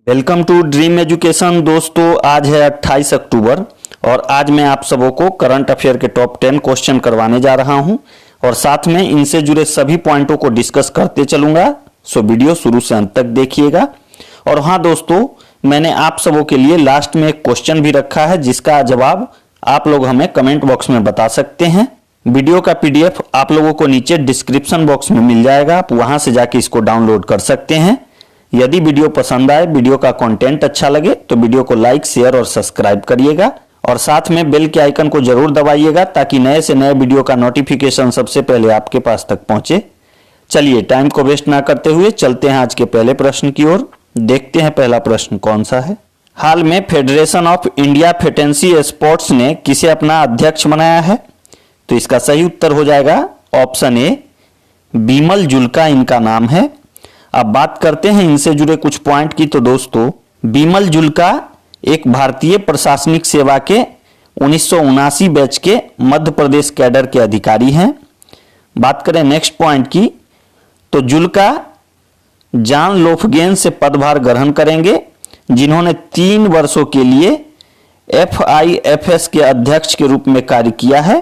Welcome to dream education. दोस्तों, आज है 28 अक्टूबर और आज मैं आप सबों को करंट अफेयर के टॉप 10 क्वेश्चन करवाने जा रहा हूं और साथ में इनसे जुड़े सभी पॉइंटों को डिस्कस करते चलूंगा। सो वीडियो शुरू से अंत तक देखिएगा। और हाँ दोस्तों, मैंने आप सबों के लिए लास्ट में एक क्वेश्चन भी रखा है जिसका जवाब आप लोग हमें कमेंट बॉक्स में बता सकते हैं। वीडियो का पीडीएफ आप लोगों को नीचे डिस्क्रिप्शन बॉक्स में मिल जाएगा, आप वहां से जाके इसको डाउनलोड कर सकते हैं। यदि वीडियो पसंद आए, वीडियो का कंटेंट अच्छा लगे तो वीडियो को लाइक, शेयर और सब्सक्राइब करिएगा और साथ में बेल के आइकन को जरूर दबाइएगा ताकि नए से नए वीडियो का नोटिफिकेशन सबसे पहले आपके पास तक पहुंचे। चलिए टाइम को वेस्ट ना करते हुए चलते हैं आज के पहले प्रश्न की ओर। देखते हैं पहला प्रश्न कौन सा है। हाल में फेडरेशन ऑफ इंडिया फेटेंसी स्पोर्ट्स ने किसे अपना अध्यक्ष बनाया है? तो इसका सही उत्तर हो जाएगा ऑप्शन ए, बिमल जुल्का इनका नाम है। अब बात करते हैं इनसे जुड़े कुछ पॉइंट की। तो दोस्तों, बिमल जुल्का एक भारतीय प्रशासनिक सेवा के 1979 बैच के मध्य प्रदेश कैडर के अधिकारी हैं। बात करें नेक्स्ट पॉइंट की, तो जुल्का जॉन लोफगेन से पदभार ग्रहण करेंगे जिन्होंने 3 वर्षों के लिए FIFS के अध्यक्ष के रूप में कार्य किया है।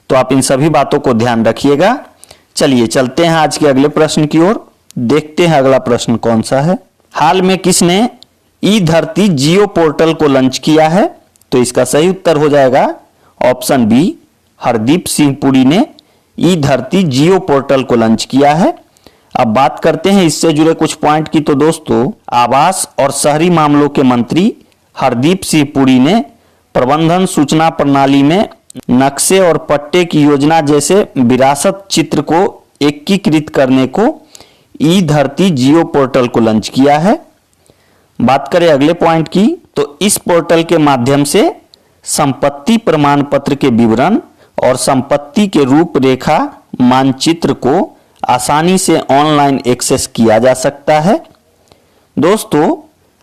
तो आप इन सभी बातों को ध्यान रखिएगा। चलिए चलते हैं आज के अगले प्रश्न की ओर। देखते हैं अगला प्रश्न कौन सा है। हाल में किसने ई धरती जियो पोर्टल को लॉन्च किया है? तो इसका सही उत्तर हो जाएगा ऑप्शन बी, हरदीप सिंह पुरी ने ई धरती जियो पोर्टल को लॉन्च किया है। अब बात करते हैं इससे जुड़े कुछ पॉइंट की। तो दोस्तों, आवास और शहरी मामलों के मंत्री हरदीप सिंह पुरी ने प्रबंधन सूचना प्रणाली में नक्शे और पट्टे की योजना जैसे विरासत चित्र को एकीकृत करने को ई धरती जियो पोर्टल को लॉन्च किया है। बात करें अगले पॉइंट की, तो इस पोर्टल के माध्यम से संपत्ति प्रमाण पत्र के विवरण और संपत्ति के रूपरेखा मानचित्र को आसानी से ऑनलाइन एक्सेस किया जा सकता है। दोस्तों,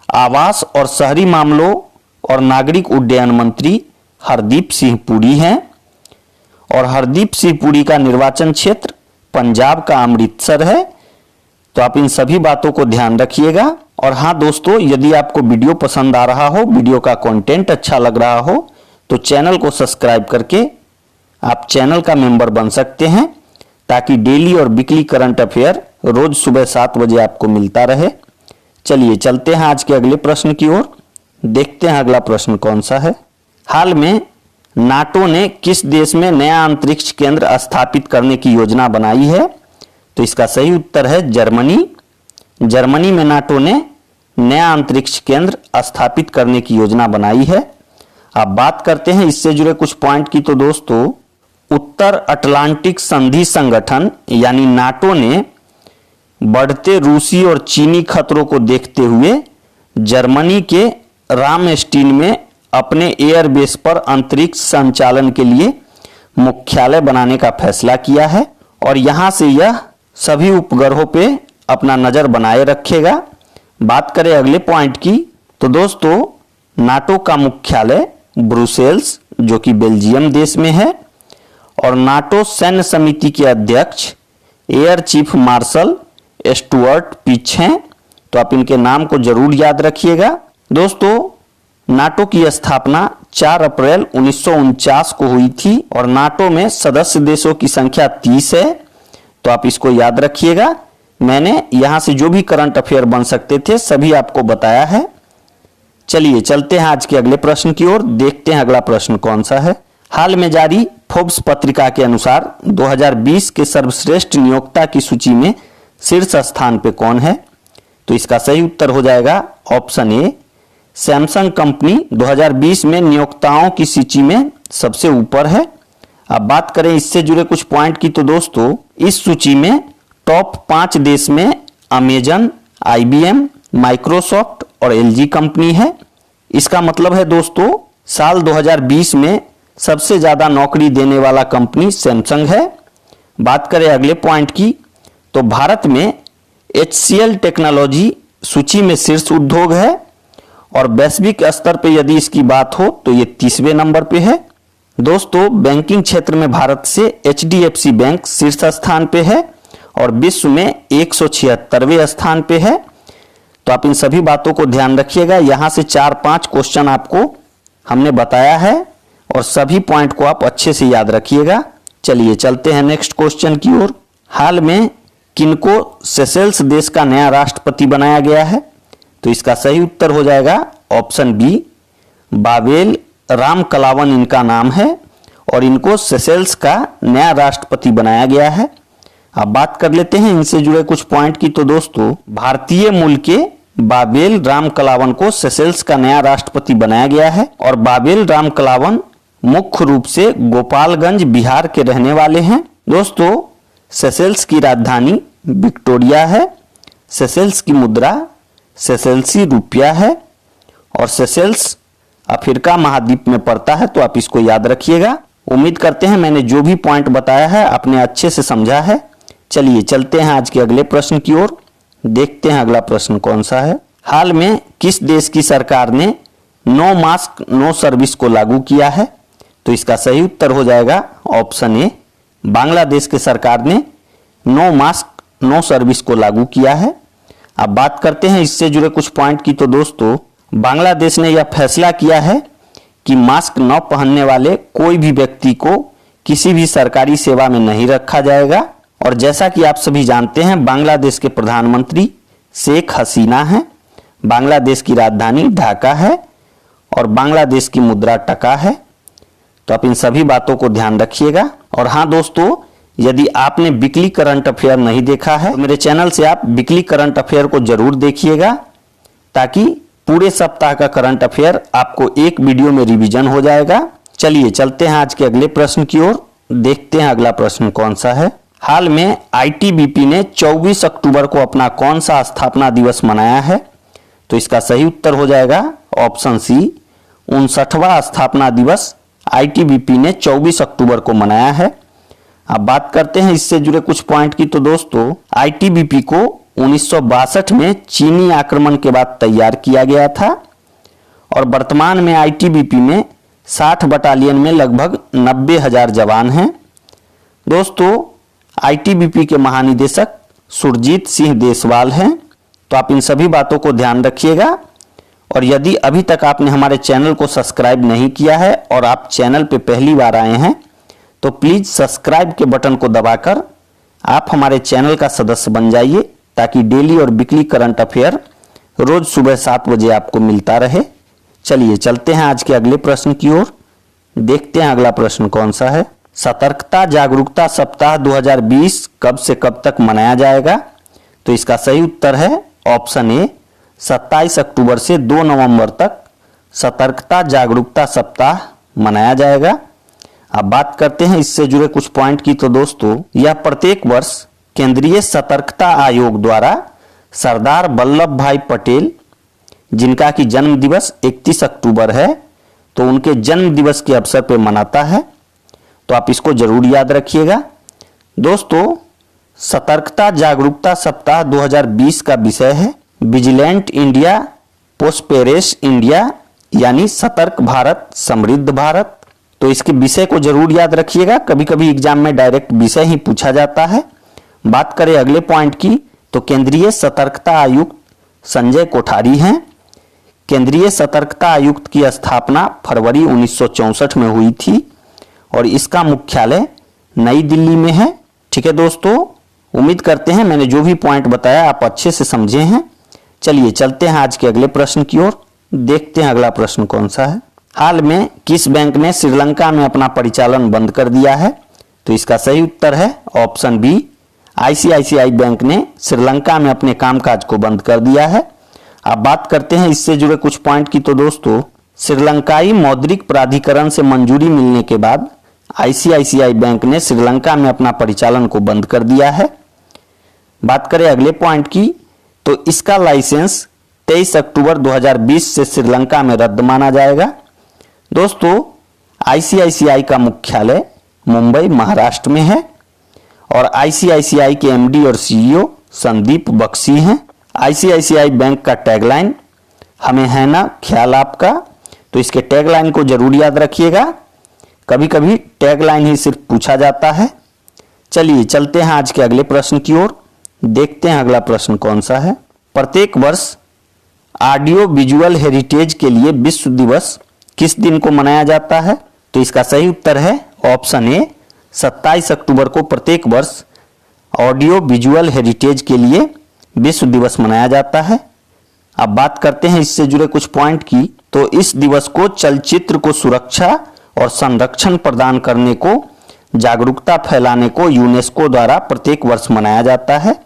आवास और शहरी मामलों और नागरिक उड्डयन मंत्री हरदीप सिंह पुरी हैं और हरदीप सिंह पुरी का निर्वाचन क्षेत्र पंजाब का अमृतसर है। तो आप इन सभी बातों को ध्यान रखिएगा। और हाँ दोस्तों, यदि आपको वीडियो पसंद आ रहा हो, वीडियो का कंटेंट अच्छा लग रहा हो, तो चैनल को सब्सक्राइब करके आप चैनल का मेंबर बन सकते हैं ताकि डेली और वीकली करंट अफेयर रोज सुबह 7 बजे आपको मिलता रहे। चलिए चलते हैं आज के अगले प्रश्न की ओर। देखते हैं अगला प्रश्न कौन सा है। हाल में नाटो ने किस देश में नया अंतरिक्ष केंद्र स्थापित करने की योजना बनाई है? तो इसका सही उत्तर है जर्मनी। जर्मनी में नाटो ने नया अंतरिक्ष केंद्र स्थापित करने की योजना बनाई है। अब बात करते हैं इससे जुड़े कुछ पॉइंट की। तो दोस्तों, उत्तर अटलांटिक संधि संगठन यानी नाटो ने बढ़ते रूसी और चीनी खतरों को देखते हुए जर्मनी के रामस्टीन में अपने एयरबेस पर अंतरिक्ष संचालन के लिए मुख्यालय बनाने का फैसला किया है और यहां से यह सभी उपग्रहों पे अपना नजर बनाए रखेगा। बात करें अगले पॉइंट की, तो दोस्तों, नाटो का मुख्यालय ब्रुसेल्स जो कि बेल्जियम देश में है और नाटो सैन्य समिति के अध्यक्ष air chief marshal Stuart pitch हैं। तो आप इनके नाम को जरूर याद रखिएगा। दोस्तों, नाटो की स्थापना 4 अप्रैल 1949 को हुई थी और नाटो में सदस्य देशों की संख्या 30 है। तो आप इसको याद रखिएगा। मैंने यहां से जो भी करंट अफेयर बन सकते थे सभी आपको बताया है। चलिए चलते हैं आज के अगले प्रश्न की ओर। देखते हैं अगला प्रश्न कौन सा है। हाल में जारी फोर्ब्स पत्रिका के अनुसार 2020 के सर्वश्रेष्ठ नियोक्ता की सूची में शीर्ष स्थान पे कौन है? तो इसका सही उत्तर हो जाएगा ऑप्शन ए, सैमसंग कंपनी 2020 में नियोक्ताओं की सूची में सबसे ऊपर है। अब बात करें इससे जुड़े कुछ पॉइंट की। तो दोस्तों, इस सूची में टॉप 5 देश में अमेजन, IBM, माइक्रोसॉफ्ट और LG कंपनी है। इसका मतलब है दोस्तों, साल 2020 में सबसे ज्यादा नौकरी देने वाला कंपनी सैमसंग है। बात करें अगले पॉइंट की, तो भारत में HCL टेक्नोलॉजी सूची में शीर्ष उद्योग है और वैश्विक स्तर पर यदि इसकी बात हो तो ये 30वें नंबर पे है। दोस्तों, बैंकिंग क्षेत्र में भारत से HDFC बैंक शीर्ष स्थान पे है और विश्व में 176वें स्थान पे है। तो आप इन सभी बातों को ध्यान रखिएगा। यहां से 4-5 क्वेश्चन आपको हमने बताया है और सभी पॉइंट को आप अच्छे से याद रखिएगा। चलिए चलते हैं नेक्स्ट क्वेश्चन की ओर। हाल में किनको सेशेल्स देश का नया राष्ट्रपति बनाया गया है? तो इसका सही उत्तर हो जाएगा ऑप्शन बी, बाबेल रामकलावन इनका नाम है और इनको सेशेल्स का नया राष्ट्रपति बनाया गया है। अब बात कर लेते हैं इनसे जुड़े कुछ पॉइंट की। तो दोस्तों, भारतीय मूल के बाबेल रामकलावन को सेशेल्स का नया राष्ट्रपति बनाया गया है और बाबेल रामकलावन मुख्य रूप से गोपालगंज बिहार के रहने वाले हैं। दोस्तों, सेशेल्स की राजधानी विक्टोरिया है, सेशेल्स की मुद्रा सेशेल्सी रुपया है और सेशेल्स अफ्रीका महाद्वीप में पड़ता है। तो आप इसको याद रखिएगा। उम्मीद करते हैं मैंने जो भी पॉइंट बताया है आपने अच्छे से समझा है। चलिए चलते हैं आज के अगले प्रश्न की ओर। देखते हैं अगला प्रश्न कौन सा है। हाल में किस देश की सरकार ने नो मास्क नो सर्विस को लागू किया है? तो इसका सही उत्तर हो जाएगा ऑप्शन ए, बांग्लादेश की सरकार ने नो मास्क नो सर्विस को लागू किया है। अब बात करते हैं इससे जुड़े कुछ पॉइंट की। तो दोस्तों, बांग्लादेश ने यह फैसला किया है कि मास्क न पहनने वाले कोई भी व्यक्ति को किसी भी सरकारी सेवा में नहीं रखा जाएगा। और जैसा कि आप सभी जानते हैं, बांग्लादेश के प्रधानमंत्री शेख हसीना हैं, बांग्लादेश की राजधानी ढाका है और बांग्लादेश की मुद्रा टका है। तो आप इन सभी बातों को ध्यान रखिएगा। और हाँ दोस्तों, यदि आपने वीकली करंट अफेयर नहीं देखा है तो मेरे चैनल से आप वीकली करंट अफेयर को जरूर देखिएगा, ताकि पूरे सप्ताह का करंट अफेयर आपको एक वीडियो में रिवीजन हो जाएगा। चलिए चलते हैं आज के अगले प्रश्न की ओर। देखते हैं अगला प्रश्न कौन सा है। हाल में आईटीबीपी ने 24 अक्टूबर को अपना कौन सा स्थापना दिवस मनाया है? तो इसका सही उत्तर हो जाएगा ऑप्शन सी, 59वां स्थापना दिवस आईटीबीपी ने 24 अक्टूबर को मनाया है। अब बात करते हैं इससे जुड़े कुछ पॉइंट की। तो दोस्तों, आईटीबीपी को 1962 में चीनी आक्रमण के बाद तैयार किया गया था और वर्तमान में आईटीबीपी में 60 बटालियन में लगभग 90,000 जवान हैं। दोस्तों, आईटीबीपी के महानिदेशक सुरजीत सिंह देसवाल हैं। तो आप इन सभी बातों को ध्यान रखिएगा। और यदि अभी तक आपने हमारे चैनल को सब्सक्राइब नहीं किया है और आप चैनल पे पहली बार आए हैं तो प्लीज सब्सक्राइब के बटन को दबाकर आप हमारे चैनल का सदस्य बन जाइए, ताकि डेली और वीकली करंट अफेयर रोज सुबह 7 बजे आपको मिलता रहे। चलिए चलते हैं आज के अगले प्रश्न की ओर। देखते हैं अगला प्रश्न कौन सा है। सतर्कता जागरूकता सप्ताह 2020 कब से कब तक मनाया जाएगा? तो इसका सही उत्तर है ऑप्शन ए, 27 अक्टूबर से 2 नवंबर तक सतर्कता जागरूकता सप्ताह मनाया जाएगा। अब बात करते हैं इससे जुड़े कुछ पॉइंट की। तो दोस्तों, यह प्रत्येक वर्ष केंद्रीय सतर्कता आयोग द्वारा सरदार वल्लभ भाई पटेल, जिनका कि जन्म दिवस 31 अक्टूबर है, तो उनके जन्म दिवस के अवसर पर मनाता है। तो आप इसको जरूर याद रखिएगा। दोस्तों, सतर्कता जागरूकता सप्ताह 2020 का विषय है विजिलेंट इंडिया प्रोस्पेरस इंडिया, यानी सतर्क भारत समृद्ध भारत। तो इसके विषय को जरूर याद रखिएगा। कभी कभी एग्जाम में डायरेक्ट विषय ही पूछा जाता है। बात करें अगले पॉइंट की, तो केंद्रीय सतर्कता आयुक्त संजय कोठारी हैं। केंद्रीय सतर्कता आयुक्त की स्थापना फरवरी 1964 में हुई थी और इसका मुख्यालय नई दिल्ली में है। ठीक है दोस्तों, उम्मीद करते हैं मैंने जो भी पॉइंट बताया आप अच्छे से समझे हैं। चलिए चलते हैं आज के अगले प्रश्न की ओर। देखते हैं अगला प्रश्न कौन सा है। हाल में किस बैंक ने श्रीलंका में अपना परिचालन बंद कर दिया है? तो इसका सही उत्तर है ऑप्शन बी, आईसीआईसीआई बैंक ने श्रीलंका में अपने कामकाज को बंद कर दिया है। अब बात करते हैं इससे जुड़े कुछ पॉइंट की। तो दोस्तों, श्रीलंकाई मौद्रिक प्राधिकरण से मंजूरी मिलने के बाद आईसीआईसीआई बैंक ने श्रीलंका में अपना परिचालन को बंद कर दिया है। बात करें अगले पॉइंट की, तो इसका लाइसेंस 23 अक्टूबर 2020 से श्रीलंका में रद्द माना जाएगा। दोस्तों, आईसीआईसीआई का मुख्यालय मुंबई महाराष्ट्र में है और आईसीआईसीआई के एमडी और सीईओ संदीप बख्शी हैं। आईसीआईसीआई बैंक का टैगलाइन हमें है ना ख्याल आपका, तो इसके टैगलाइन को जरूर याद रखिएगा। कभी कभी टैगलाइन ही सिर्फ पूछा जाता है। चलिए चलते हैं आज के अगले प्रश्न की ओर। देखते हैं अगला प्रश्न कौन सा है। प्रत्येक वर्ष ऑडियो विजुअल हेरिटेज के लिए विश्व दिवस किस दिन को मनाया जाता है? तो इसका सही उत्तर है ऑप्शन ए 27 अक्टूबर को प्रत्येक वर्ष ऑडियो विजुअल हेरिटेज के लिए विश्व दिवस मनाया जाता है। अब बात करते हैं इससे जुड़े कुछ पॉइंट की। तो इस दिवस को चलचित्र को सुरक्षा और संरक्षण प्रदान करने को, जागरूकता फैलाने को यूनेस्को द्वारा प्रत्येक वर्ष मनाया जाता है।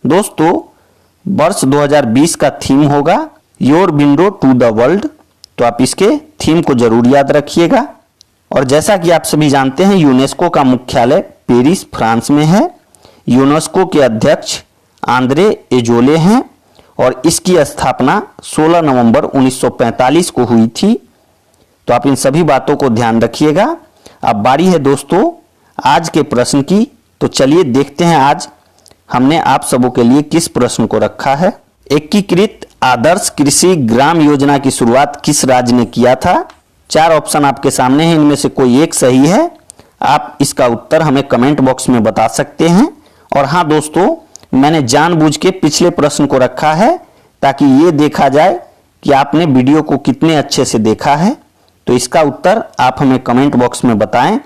दोस्तों, वर्ष 2020 का थीम होगा your window to the world. तो आप इसके थीम को जरूर याद रखिएगा। और जैसा कि आप सभी जानते हैं, यूनेस्को का मुख्यालय पेरिस, फ्रांस में है। यूनेस्को के अध्यक्ष आंद्रे एजोले हैं और इसकी स्थापना 16 नवंबर 1945 को हुई थी। तो आप इन सभी बातों को ध्यान रखिएगा। अब बारी है दोस्तों आज के प्रश्न की। तो चलिए देखते हैं आज हमने आप सबों के लिए किस प्रश्न को रखा है। एकीकृत आदर्श कृषि ग्राम योजना की शुरुआत किस राज्य ने किया था? 4 ऑप्शन आपके सामने हैं, इनमें से कोई एक सही है। आप इसका उत्तर हमें कमेंट बॉक्स में बता सकते हैं। और हाँ दोस्तों, मैंने जानबूझ के पिछले प्रश्न को रखा है ताकि ये देखा जाए कि आपने वीडियो को कितने अच्छे से देखा है। तो इसका उत्तर आप हमें कमेंट बॉक्स में बताएं।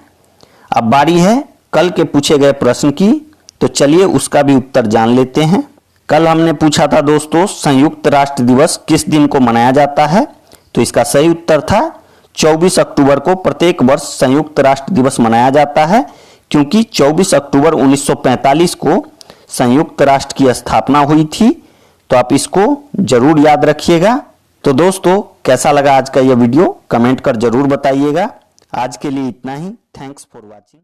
अब बारी है कल के पूछे गए प्रश्न की। तो चलिए उसका भी उत्तर जान लेते हैं। कल हमने पूछा था दोस्तों, संयुक्त राष्ट्र दिवस किस दिन को मनाया जाता है? तो इसका सही उत्तर था 24 अक्टूबर को प्रत्येक वर्ष संयुक्त राष्ट्र दिवस मनाया जाता है, क्योंकि 24 अक्टूबर 1945 को संयुक्त राष्ट्र की स्थापना हुई थी। तो आप इसको जरूर याद रखिएगा। तो दोस्तों, कैसा लगा आज का यह वीडियो कमेंट कर जरूर बताइएगा। आज के लिए इतना ही। Thanks for watching.